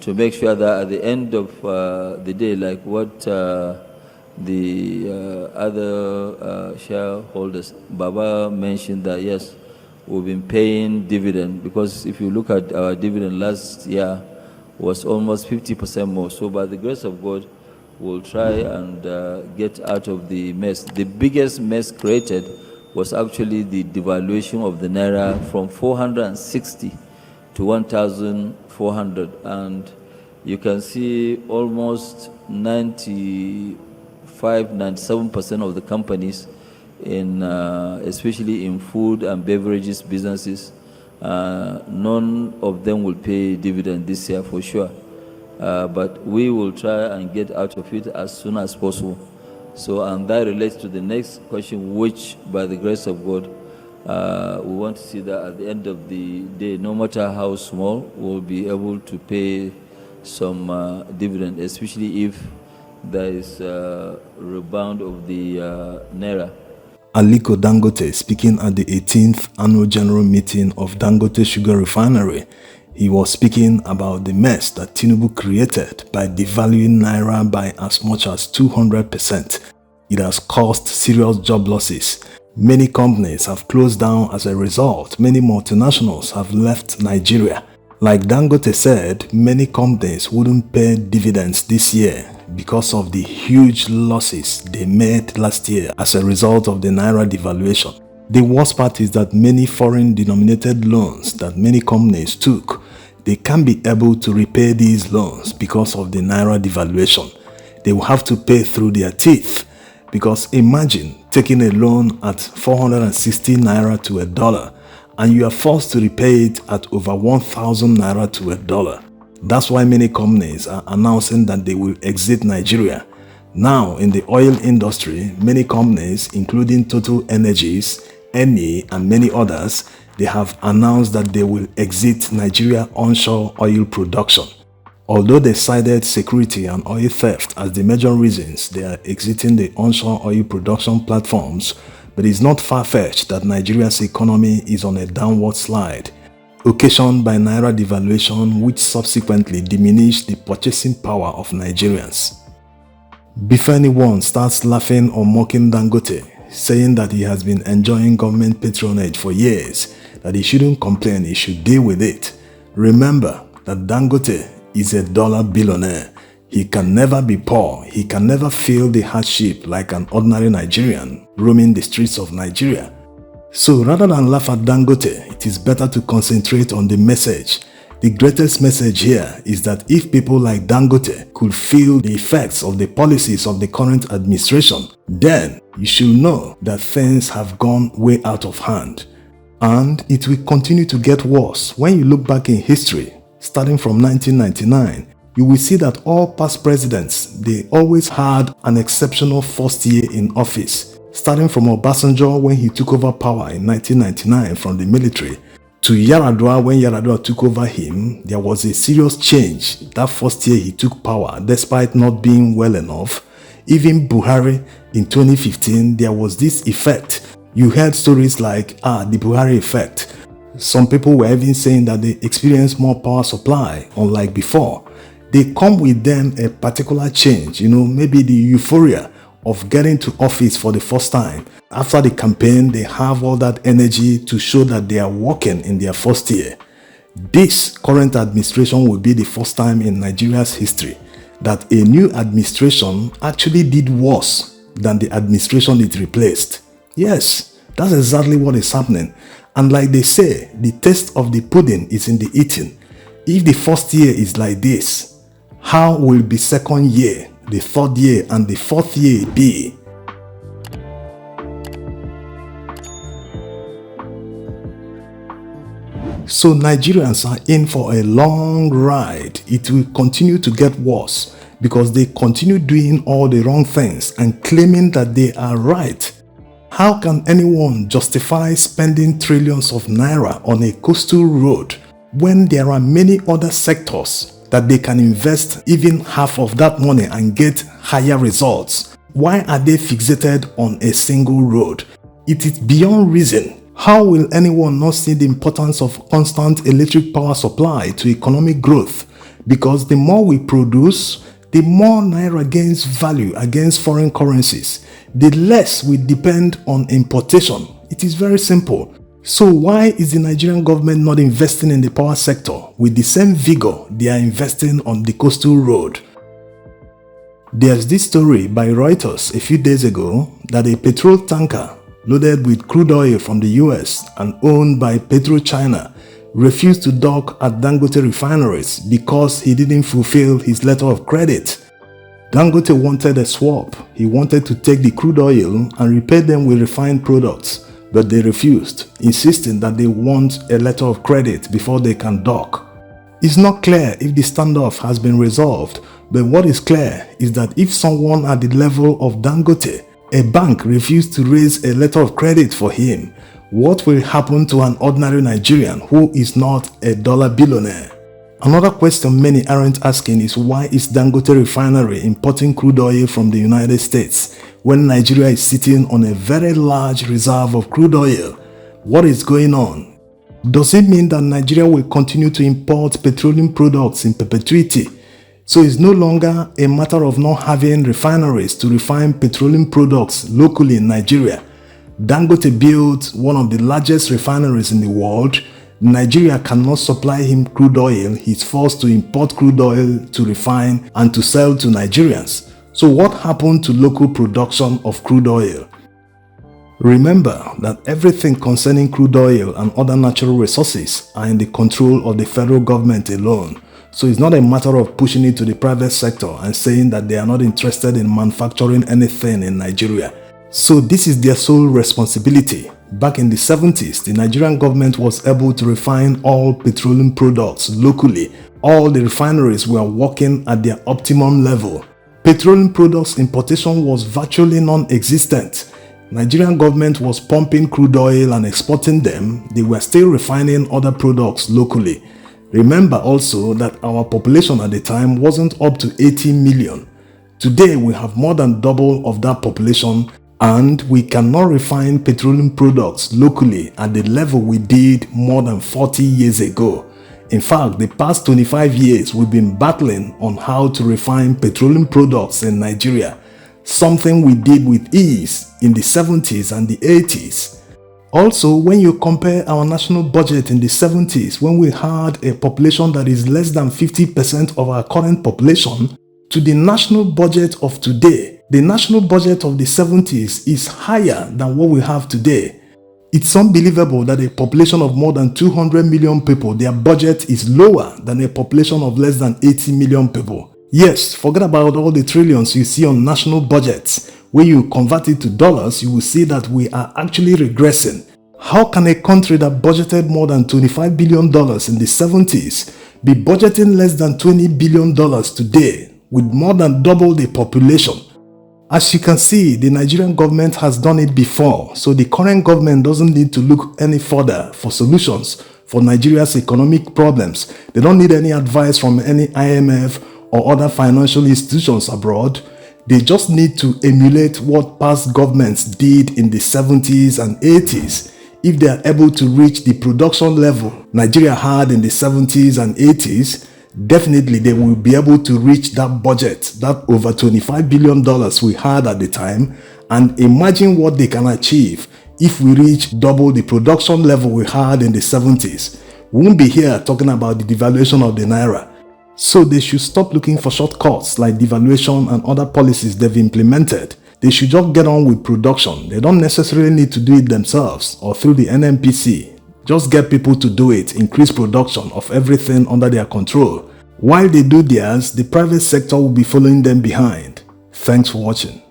to make sure that at the end of the day, like what the other shareholders, Baba mentioned that yes, we've been paying dividend, because if you look at our dividend last year was almost 50% more. So by the grace of God, we'll try and get out of the mess. The biggest mess created was actually the devaluation of the Naira from 460 to 1,400. And you can see almost 97% of the companies in especially in food and beverages businesses, none of them will pay dividend this year for sure. But we will try and get out of it as soon as possible. So, and that relates to the next question, which by the grace of God, we want to see that at the end of the day, no matter how small, we'll be able to pay some dividend, especially if there is a rebound of the Naira. Aliko Dangote, speaking at the 18th annual general meeting of Dangote Sugar Refinery, he was speaking about the mess that Tinubu created by devaluing Naira by as much as 200%. It has caused serious job losses. Many companies have closed down as a result. Many multinationals have left Nigeria. Like Dangote said, many companies wouldn't pay dividends this year because of the huge losses they made last year as a result of the Naira devaluation. The worst part is that many foreign denominated loans that many companies took, they can't be able to repay these loans because of the Naira devaluation. They will have to pay through their teeth, because imagine taking a loan at 460 Naira to $1 and you are forced to repay it at over 1,000 Naira to $1. That's why many companies are announcing that they will exit Nigeria. Now, in the oil industry, many companies, including Total Energies, Eni, and many others, they have announced that they will exit Nigeria onshore oil production. Although they cited security and oil theft as the major reasons they are exiting the onshore oil production platforms, but it's not far-fetched that Nigeria's economy is on a downward slide, occasioned by Naira devaluation, which subsequently diminished the purchasing power of Nigerians. Before anyone starts laughing or mocking Dangote, saying that he has been enjoying government patronage for years, that he shouldn't complain, he should deal with it, remember that Dangote is a dollar billionaire. He can never be poor. He can never feel the hardship like an ordinary Nigerian roaming the streets of Nigeria. So rather than laugh at Dangote, it is better to concentrate on the message. The greatest message here is that if people like Dangote could feel the effects of the policies of the current administration, then you should know that things have gone way out of hand. And it will continue to get worse. When you look back in history, starting from 1999, you will see that all past presidents, they always had an exceptional first year in office. Starting from Obasanjo when he took over power in 1999 from the military, to Yar'Adua when Yar'Adua took over him, there was a serious change that first year he took power despite not being well enough. Even Buhari in 2015, there was this effect. You heard stories like, the Buhari effect. Some people were even saying that they experienced more power supply, unlike before. They come with them a particular change, maybe the euphoria of getting to office for the first time. After the campaign, they have all that energy to show that they are working in their first year. This current administration will be the first time in Nigeria's history that a new administration actually did worse than the administration it replaced. Yes, that's exactly what is happening. And like they say, the taste of the pudding is in the eating. If the first year is like this, how will the second year, the third year, and the fourth year be? So Nigerians are in for a long ride. It will continue to get worse because they continue doing all the wrong things and claiming that they are right. How can anyone justify spending trillions of naira on a coastal road when there are many other sectors that they can invest even half of that money and get higher results? Why are they fixated on a single road? It is beyond reason. How will anyone not see the importance of constant electric power supply to economic growth? because the more we produce, the more Naira gains value against foreign currencies, the less we depend on importation. It is very simple. So why is the Nigerian government not investing in the power sector with the same vigor they are investing on the coastal road? There's this story by Reuters a few days ago that a petrol tanker loaded with crude oil from the US and owned by PetroChina refused to dock at Dangote refineries because he didn't fulfill his letter of credit. Dangote wanted a swap. He wanted to take the crude oil and repay them with refined products, but they refused, insisting that they want a letter of credit before they can dock. It's not clear if the standoff has been resolved, but what is clear is that if someone at the level of Dangote, a bank, refused to raise a letter of credit for him, what will happen to an ordinary Nigerian who is not a dollar billionaire? Another question many aren't asking is why is Dangote Refinery importing crude oil from the United States when Nigeria is sitting on a very large reserve of crude oil? What is going on? Does it mean that Nigeria will continue to import petroleum products in perpetuity? So it's no longer a matter of not having refineries to refine petroleum products locally in Nigeria. Dangote built one of the largest refineries in the world. Nigeria cannot supply him crude oil. He's forced to import crude oil to refine and to sell to Nigerians. So what happened to local production of crude oil? Remember that everything concerning crude oil and other natural resources are in the control of the federal government alone. So it's not a matter of pushing it to the private sector and saying that they are not interested in manufacturing anything in Nigeria. So this is their sole responsibility. Back in the 70s, the Nigerian government was able to refine all petroleum products locally. All the refineries were working at their optimum level. Petroleum products importation was virtually non-existent. Nigerian government was pumping crude oil and exporting them. They were still refining other products locally. Remember also that our population at the time wasn't up to 80 million. Today we have more than double of that population, and we cannot refine petroleum products locally at the level we did more than 40 years ago. In fact, the past 25 years we've been battling on how to refine petroleum products in Nigeria, something we did with ease in the 70s and the 80s. Also, when you compare our national budget in the 70s, when we had a population that is less than 50% of our current population, to the national budget of today, the national budget of the 70s is higher than what we have today. It's unbelievable that a population of more than 200 million people, their budget is lower than a population of less than 80 million people. Yes, forget about all the trillions you see on national budgets. When you convert it to dollars, you will see that we are actually regressing. How can a country that budgeted more than $25 billion in the 70s be budgeting less than $20 billion today with more than double the population? As you can see, the Nigerian government has done it before, so the current government doesn't need to look any further for solutions for Nigeria's economic problems. They don't need any advice from any IMF or other financial institutions abroad. They just need to emulate what past governments did in the 70s and 80s. If they are able to reach the production level Nigeria had in the 70s and 80s, definitely they will be able to reach that budget, that over $25 billion we had at the time, and imagine what they can achieve if we reach double the production level we had in the 70s. We won't be here talking about the devaluation of the Naira. So they should stop looking for shortcuts like devaluation and other policies they've implemented. They should just get on with production. They don't necessarily need to do it themselves or through the NNPC. Just get people to do it, increase production of everything under their control. While they do theirs, the private sector will be following them behind. Thanks for watching.